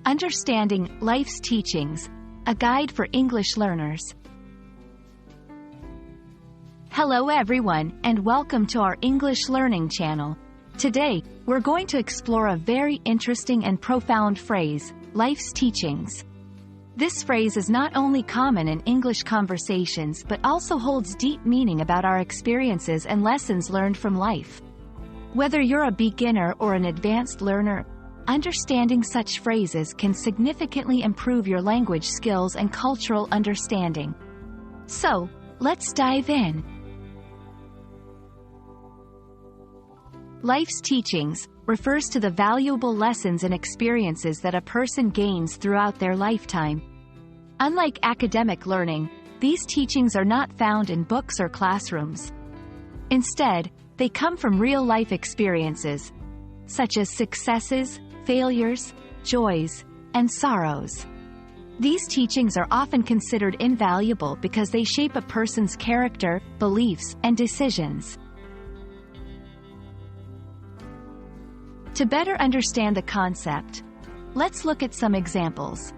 Understanding Life's Teachings, a guide for English learners. Hello everyone, and welcome to our English learning channel. Today, we're going to explore a very interesting and profound phrase, life's teachings. This phrase is not only common in English conversations but also holds deep meaning about our experiences and lessons learned from life. Whether you're a beginner or an advanced learner, understanding such phrases can significantly improve your language skills and cultural understanding. So, let's dive in. Life's teachings refers to the valuable lessons and experiences that a person gains throughout their lifetime. Unlike academic learning, these teachings are not found in books or classrooms. Instead, they come from real-life experiences, such as successes, failures, joys, and sorrows. These teachings are often considered invaluable because they shape a person's character, beliefs, and decisions. To better understand the concept, let's look at some examples.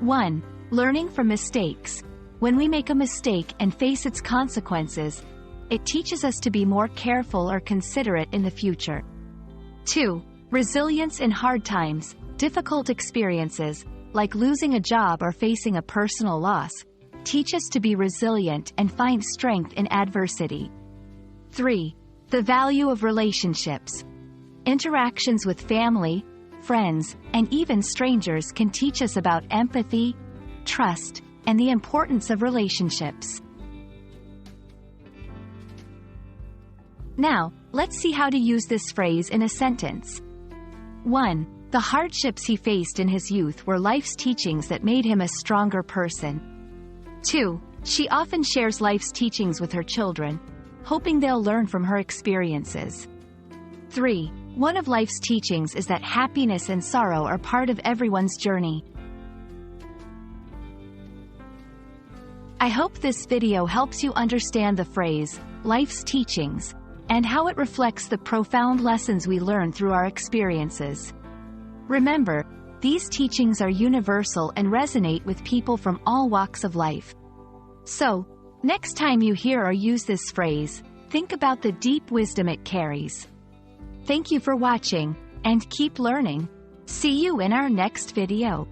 1. Learning from mistakes. When we make a mistake and face its consequences, it teaches us to be more careful or considerate in the future. 2. Resilience in hard times. Difficult experiences, like losing a job or facing a personal loss, teach us to be resilient and find strength in adversity. 3. The value of relationships. Interactions with family, friends, and even strangers can teach us about empathy, trust, and the importance of relationships. Now, let's see how to use this phrase in a sentence. 1. The hardships he faced in his youth were life's teachings that made him a stronger person. 2. She often shares life's teachings with her children, hoping they'll learn from her experiences. 3. One of life's teachings is that happiness and sorrow are part of everyone's journey. I hope this video helps you understand the phrase, life's teachings, and how it reflects the profound lessons we learn through our experiences. Remember, these teachings are universal and resonate with people from all walks of life. So, next time you hear or use this phrase, think about the deep wisdom it carries. Thank you for watching, and keep learning. See you in our next video.